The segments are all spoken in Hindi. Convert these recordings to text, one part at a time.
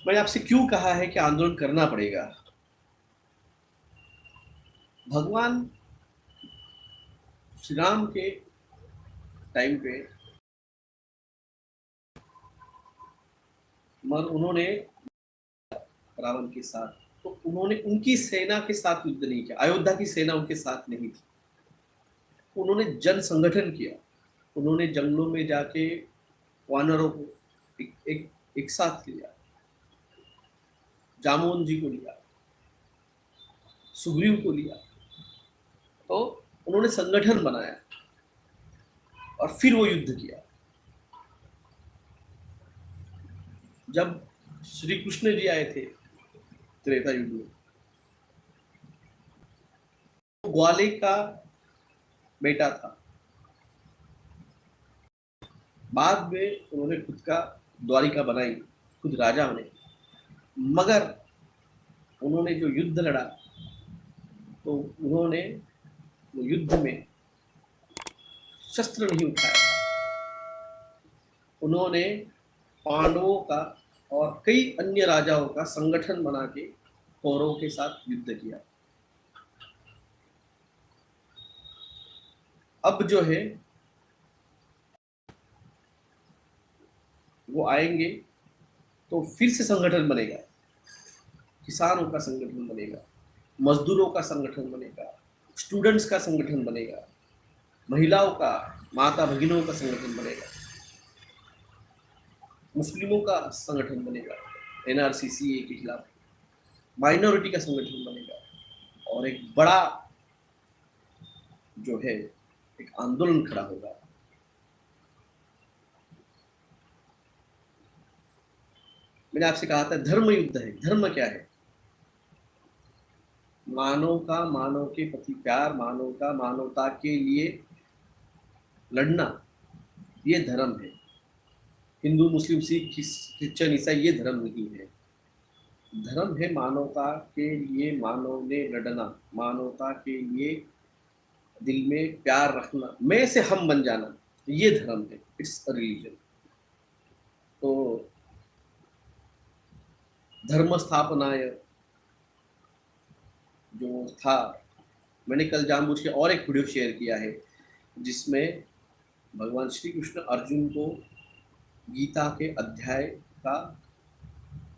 मैंने आपसे क्यों कहा है कि आंदोलन करना पड़ेगा। भगवान श्री राम के टाइम पे मगर उन्होंने रावण के साथ, तो उन्होंने उनकी सेना के साथ युद्ध नहीं किया, अयोध्या की सेना उनके साथ नहीं थी। उन्होंने जन संगठन किया, उन्होंने जंगलों में जाके वानरों को एक साथ लिया, जामोन जी को लिया, सुग्रीव को लिया, तो उन्होंने संगठन बनाया और फिर वो युद्ध किया। जब श्री कृष्ण जी आए थे त्रेता युग में, तो ग्वाले का बेटा था। बाद में उन्होंने खुद का द्वारिका बनाई, खुद राजा बने, मगर उन्होंने जो युद्ध लड़ा तो उन्होंने वो युद्ध में शस्त्र नहीं उठाया। उन्होंने पांडवों का और कई अन्य राजाओं का संगठन बना के कौरवों के साथ युद्ध किया। अब जो है वो आएंगे तो फिर से संगठन बनेगा, किसानों का संगठन बनेगा, मजदूरों का संगठन बनेगा, स्टूडेंट्स का संगठन बनेगा, महिलाओं का, माता भगिनों का संगठन बनेगा, मुस्लिमों का संगठन बनेगा, एनआरसीसी के खिलाफ माइनॉरिटी का संगठन बनेगा, और एक बड़ा जो है एक आंदोलन खड़ा होगा। मैंने आपसे कहा था धर्म युद्ध है। धर्म क्या है? मानव का मानव के प्रति प्यार, मानव का मानवता के लिए लड़ना, ये धर्म है। हिंदू, मुस्लिम, सिख, क्रिश्चियन, ईसाई ये धर्म नहीं है। धर्म है मानवता के लिए मानव ने लड़ना, मानवता के लिए दिल में प्यार रखना, मैं से हम बन जाना, ये धर्म है। It's a religion. तो धर्म स्थापनाय जो था, मैंने कल जानबूझ के और एक वीडियो शेयर किया है जिसमें भगवान श्री कृष्ण अर्जुन को गीता के अध्याय का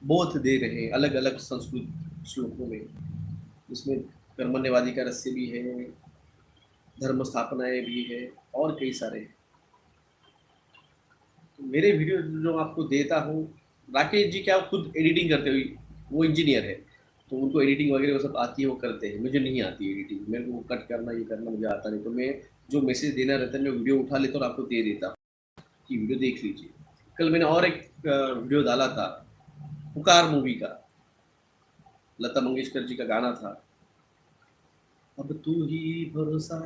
बोध दे रहे हैं अलग अलग संस्कृत श्लोकों में, जिसमें कर्मण्यवादी का रहस्य भी है, धर्म स्थापनाएं भी है और कई सारे हैं। तो मेरे वीडियो जो आपको देता हूँ, राकेश जी क्या खुद एडिटिंग करते हुए, वो इंजीनियर है तो उनको एडिटिंग वगैरह वो सब आती है, वो करते हैं। मुझे नहीं आती एडिटिंग, मेरे को कट करना ये करना मुझे आता नहीं, तो मैं जो मैसेज देना रहता है मैं वीडियो उठा लेता हूँ और आपको दे देता हूँ कि वीडियो देख लीजिए। कल मैंने और एक वीडियो डाला था पुकार मूवी का, लता मंगेशकर जी का गाना था, अब तू ही भरोसा,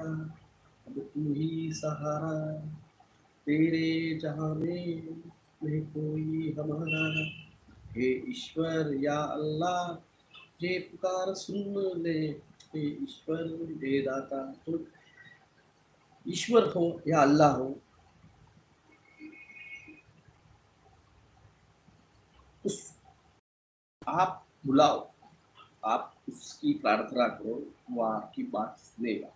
अब तू ही सहारा, तेरे जहां में नहीं कोई हमारा, हे ईश्वर या अल्लाह, ये पुकार सुन ले, हे ईश्वर हे दाता। तो ईश्वर हो या अल्लाह हो, उस आप बुलाओ, आप उसकी प्रार्थना करो, वो आपकी बात सुनेगा।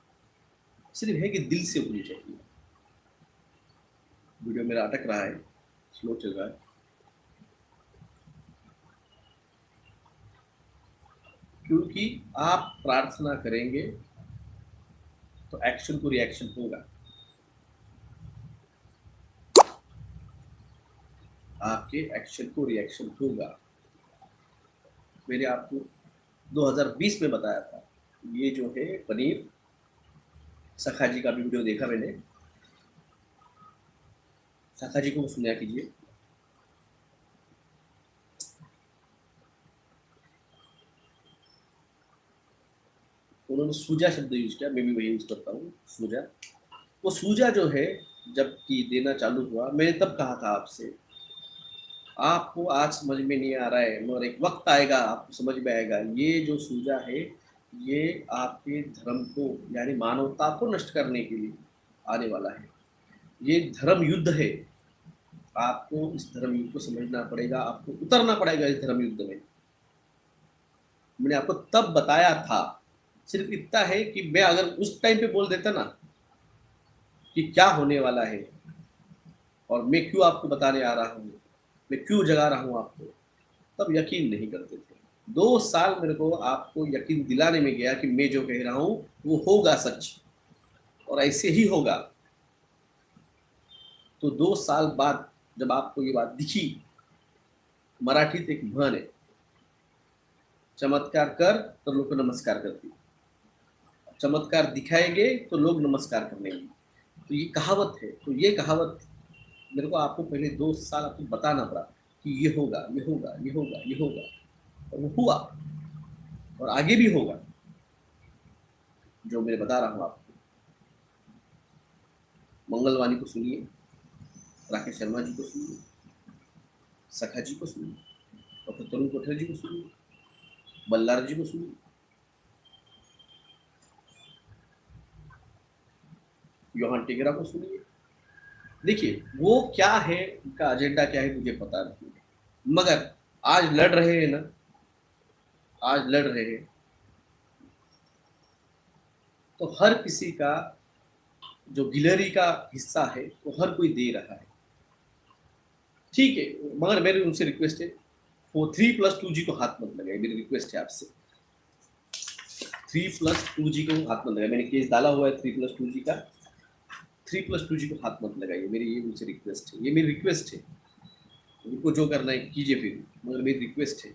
सिर्फ है कि दिल से होनी चाहिए। वीडियो मेरा अटक रहा है, स्लो चल रहा है, क्योंकि आप प्रार्थना करेंगे तो एक्शन को रिएक्शन होगा। आपके एक्शन को रिएक्शन होगा। मैंने आपको 2020 में बताया था, ये जो है पनीर, सखा जी का भी वीडियो देखा मैंने, सखा जी को सुना कीजिए। उन्होंने सूजा शब्द यूज किया, मैं भी वही यूज करता हूँ, सूजा। वो सूजा जो है जब की देना चालू हुआ, मैंने तब कहा था आपसे, आपको आज समझ में नहीं आ रहा है मगर एक वक्त आएगा आपको समझ में आएगा। ये जो सूजा है ये आपके धर्म को यानी मानवता को नष्ट करने के लिए आने वाला है। ये धर्म युद्ध है। आपको इस धर्म युद्ध को समझना पड़ेगा, आपको उतरना पड़ेगा इस धर्म युद्ध में। मैंने आपको तब बताया था, सिर्फ इतना है कि मैं अगर उस टाइम पे बोल देता ना कि क्या होने वाला है और मैं क्यों आपको बताने आ रहा हूँ, मैं क्यों जगा रहा हूँ आपको, तब यकीन नहीं करते थे। 2 साल मेरे को आपको यकीन दिलाने में गया कि मैं जो कह रहा हूँ वो होगा सच और ऐसे ही होगा। तो 2 साल बाद जब आपको ये बात दिखी, मराठीत एक म्हण है, चमत्कार कर तो लोग नमस्कार करते, चमत्कार दिखाएंगे तो लोग नमस्कार करने लगे। तो ये कहावत है, तो ये कहावत मेरे को आपको पहले 2 साल आपको बताना पड़ा कि ये होगा, ये होगा, ये होगा, ये होगा, और वो हुआ और आगे भी होगा जो मैं बता रहा हूँ आपको। मंगलवाणी को सुनिए, राकेश शर्मा जी को सुनिए, सखा जी को सुनिए, डॉक्टर तरुण कोठर जी को सुनिए, बल्लार जी को सुनिए, योहान टिगरा को सुनिए। देखिए वो क्या है, उनका एजेंडा क्या है मुझे पता नहीं, मगर आज लड़ रहे हैं ना, आज लड़ रहे हैं तो हर किसी का जो गिलहरी का हिस्सा है वो हर कोई दे रहा है, ठीक है। मगर मेरी उनसे रिक्वेस्ट है, वो 3+2 जी को हाथ मत लगाए, मेरी रिक्वेस्ट है आपसे। 3+2 जी को हाथ मत लगाए, मैंने केस डाला हुआ है 3+2 जी का, 3+2 जी को हाथ मत लगाइए, मेरी ये उनसे रिक्वेस्ट है, ये मेरी रिक्वेस्ट है। उनको जो करना है कीजिए फिर, मगर मेरी रिक्वेस्ट है।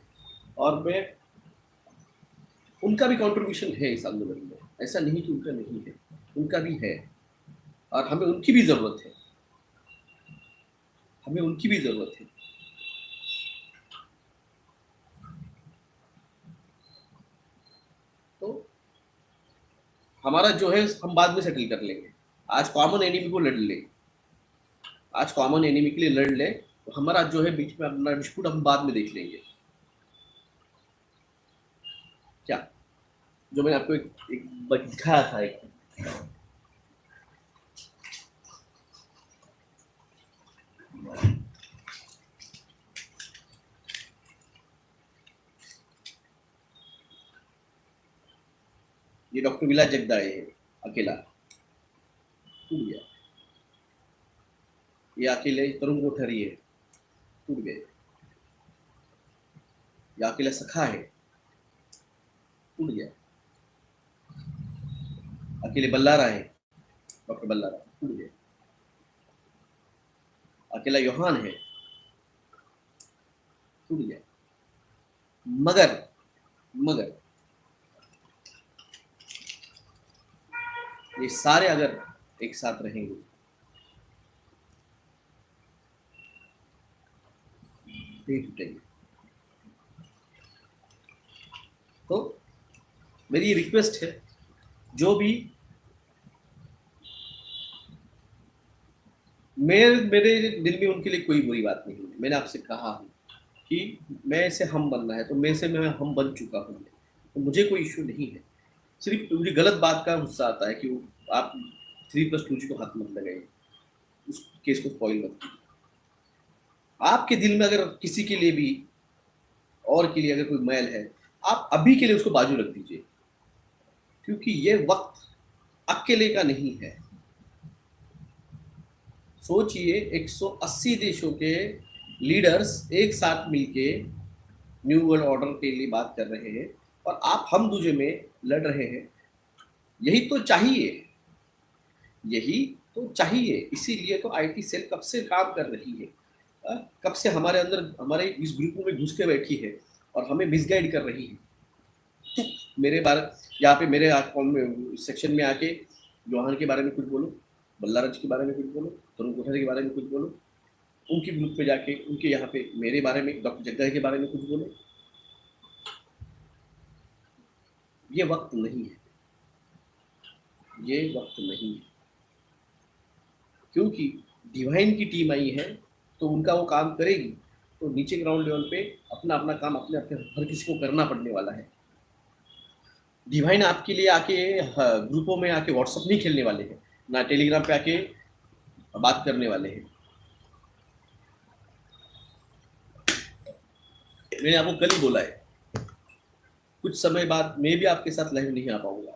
और मैं, उनका भी कंट्रीब्यूशन है इस आंदोलन में, ऐसा नहीं कि उनका नहीं है, उनका भी है और हमें उनकी भी जरूरत है, हमें उनकी भी जरूरत है। तो हमारा जो है हम बाद में सेटल कर लेंगे, आज कॉमन एनिमी को लड़ ले, आज कॉमन एनिमी के लिए लड़ ले, तो हमारा जो है बीच में अपना डिस्प्यूट हम बाद में देख लेंगे। क्या जो मैंने आपको एक दिखाया था, एक ये डॉक्टर विलास जगदाळे है, अकेला टूट गया, ये अकेले तरुण कोठरी है, टूट गए, ये अकेला सखा है, टूट गया, अकेले बल्लारा है, डॉक्टर बल्लारा, टूट गए, अकेला योहान है, टूट गया। मगर मगर ये सारे अगर एक साथ रहेंगे नहीं टूटेंगे। तो मेरी रिक्वेस्ट है, जो भी मेरे दिल में उनके लिए कोई बुरी बात नहीं है, मैंने आपसे कहा हूँ कि मैं से हम बनना है तो मैं से मैं हम बन चुका हूँ, तो मुझे कोई इश्यू नहीं है। सिर्फ मुझे गलत बात का गुस्सा आता है कि आप 3+2 जी को हाथ मत लगाइए, उस केस को स्पॉइल मत कीजिए। आपके दिल में अगर किसी के लिए भी और के लिए अगर कोई मैल है, आप अभी के लिए उसको बाजू रख दीजिए, क्योंकि ये वक्त अकेले का नहीं है। सोचिए 180 देशों के लीडर्स एक साथ मिलके न्यू वर्ल्ड ऑर्डर के लिए बात कर रहे हैं और आप हम दूजे में लड़ रहे हैं। यही तो चाहिए, यही तो चाहिए। इसीलिए तो आईटी सेल कब से काम कर रही है, कब से हमारे अंदर हमारे इस ग्रुप में घुस के बैठी है और हमें मिसगाइड कर रही है। मेरे बारे यहाँ पे मेरे सेक्शन में आके जोहान के बारे में कुछ बोलो, बल्लारज के बारे में कुछ बोलो, तरुण कोठारी के बारे में कुछ बोलो, उनके ग्रुप पे जाके उनके यहाँ पे मेरे बारे में, डॉक्टर जगदाळे के बारे में कुछ बोलो। ये वक्त नहीं है, ये वक्त नहीं है, क्योंकि डिवाइन की टीम आई है तो उनका वो काम करेगी, तो नीचे ग्राउंड लेवल पे अपना अपना काम अपने अपने हर किसी को करना पड़ने वाला है। डिवाइन आपके लिए आके ग्रुपों में आके व्हाट्सअप नहीं खेलने वाले हैं, ना टेलीग्राम पे आके बात करने वाले हैं। मैंने आपको कल ही बोला है, कुछ समय बाद मैं भी आपके साथ लाइव नहीं आ पाऊंगा।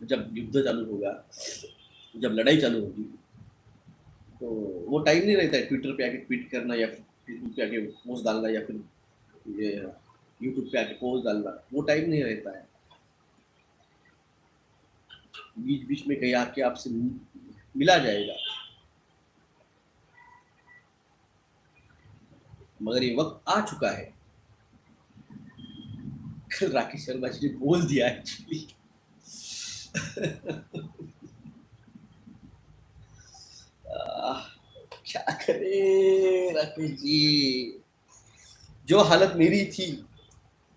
जब युद्ध चालू होगा, जब लड़ाई चालू होगी, तो वो टाइम नहीं रहता है ट्विटर पे आके ट्वीट करना या फिर फेसबुक पे आके पोस्ट डालना या फिर ये यूट्यूब पे आके पोस्ट डालना, वो टाइम नहीं रहता है। बीच बीच में कहीं आके आपसे मिला जाएगा, मगर ये वक्त आ चुका है। कल राकेश शर्मा जी ने बोल दिया एक्चुअली। क्या करे राकेश जी, जो हालत मेरी थी,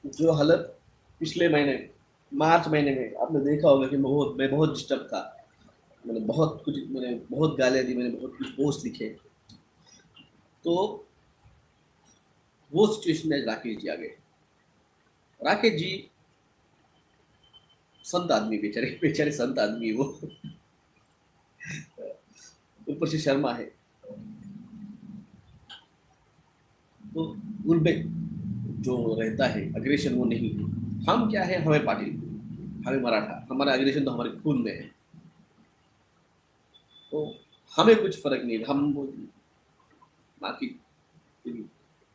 जो हालत पिछले महीने मार्च महीने में आपने देखा होगा कि मैं बहुत डिस्टर्ब था। मैंने बहुत गालियाँ दी, मैंने बहुत कुछ पोस्ट लिखे, तो वो सिचुएशन में राकेश जी आ गए। राकेश जी संत आदमी, बेचारे बेचारे संत आदमी वो, ऊपर से शर्मा है, तो उनमें जो रहता है अग्रेशन वो नहीं है। हम क्या है, हमें पाटिल, हमें मराठा, हमारा अग्रेशन तो हमारे खून में है, तो हमें कुछ फर्क नहीं है। हम बाकी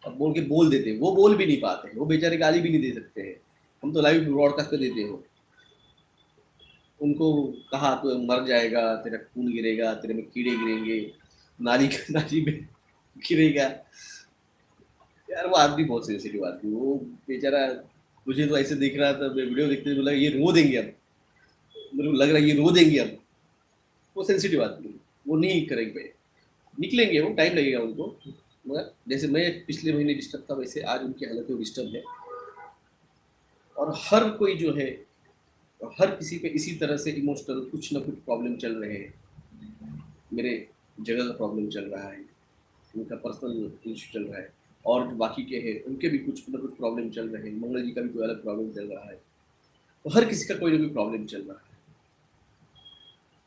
अब बोल के बोल देते हैं, वो बोल भी नहीं पाते हैं, वो बेचारे गाली भी नहीं दे सकते हैं, हम तो लाइव ब्रॉडकास्ट पे देते हो। उनको कहा तो मर जाएगा, तेरा खून गिरेगा, तेरे में कीड़े गिरेंगे, नाली नाली में गिरेगा। यार वो आदमी बहुत सेंसिटिव आदमी, वो बेचारा, मुझे तो ऐसे दिख रहा था, मैं वीडियो देखते बोला ये रो देंगे अब, मेरे को लग रहा है ये रो देंगे अब। वो सेंसिटिव आदमी, वो नहीं करेंगे, निकलेंगे, वो टाइम लगेगा उनको। मगर जैसे मैं पिछले महीने डिस्टर्ब था, वैसे आज उनकी हालत में डिस्टर्ब है। और हर कोई जो है, हर किसी पे इसी तरह से इमोशनल कुछ ना कुछ प्रॉब्लम चल रहे हैं। मेरे जगह का प्रॉब्लम चल रहा है, उनका पर्सनल इशू चल रहा है, और जो बाकी के हैं उनके भी कुछ ना कुछ प्रॉब्लम चल रहे हैं, मंगल जी का भी कोई अलग प्रॉब्लम चल रहा है, तो हर किसी का कोई ना कोई प्रॉब्लम चल रहा है।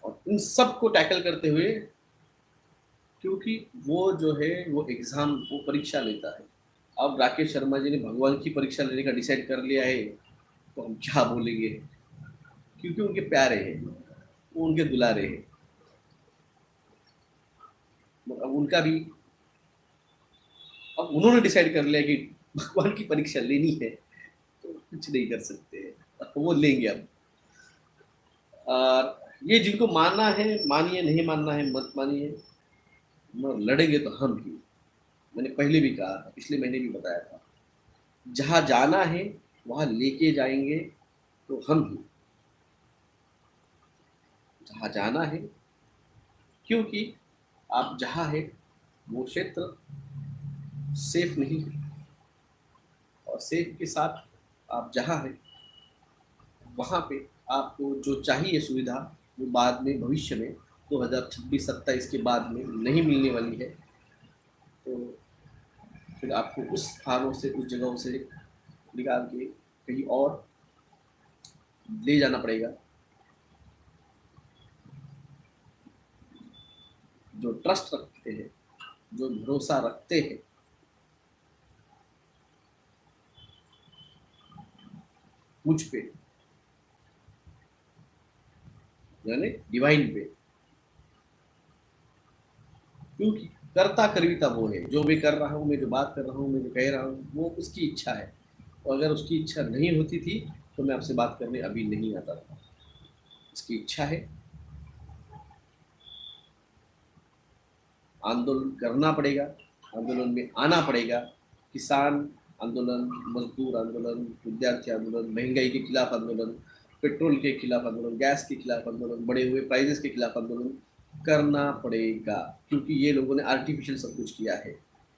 और इन सब को टैकल करते हुए, क्योंकि वो जो है वो एग्ज़ाम, वो परीक्षा लेता है। अब राकेश शर्मा जी ने भगवान की परीक्षा लेने का डिसाइड कर लिया है, तो हम क्या बोलेंगे, क्योंकि उनके प्यारे हैं, वो उनके दुलारे हैं। अब उनका भी, अब उन्होंने डिसाइड कर लिया कि भगवान की परीक्षा लेनी है, तो कुछ नहीं कर सकते हैं, तो वो लेंगे अब। और ये जिनको मानना है मानिए, नहीं मानना है मत मानिए, मगर लड़ेंगे तो हम ही। मैंने पहले भी कहा था, पिछले महीने भी बताया था, जहाँ जाना है वहाँ लेके जाएंगे तो हम ही, जहाँ जाना है, क्योंकि आप जहाँ है वो क्षेत्र सेफ नहीं है, और सेफ के साथ आप जहाँ है वहाँ पे आपको जो चाहिए सुविधा, वो बाद में भविष्य में 2026-27 के बाद में नहीं मिलने वाली है। तो फिर आपको उस स्थानों से, उस जगहों से निकाल के कहीं और ले जाना पड़ेगा। जो ट्रस्ट रखते हैं, जो भरोसा रखते हैं मुझ पे, यानी डिवाइन पे, क्योंकि करता करविता वो है, जो मैं कर रहा हूँ, मैं जो बात कर रहा हूँ, मैं जो कह रहा हूँ, वो उसकी इच्छा है। और अगर उसकी इच्छा नहीं होती थी तो मैं आपसे बात करने अभी नहीं आता था। उसकी इच्छा है, आंदोलन करना पड़ेगा, आंदोलन में आना पड़ेगा। किसान आंदोलन, मजदूर आंदोलन, विद्यार्थी आंदोलन, महंगाई के खिलाफ आंदोलन, पेट्रोल के खिलाफ आंदोलन, गैस के खिलाफ आंदोलन, बढ़े हुए प्राइजेस के खिलाफ आंदोलन करना पड़ेगा, क्योंकि ये लोगों ने आर्टिफिशियल सब कुछ किया है।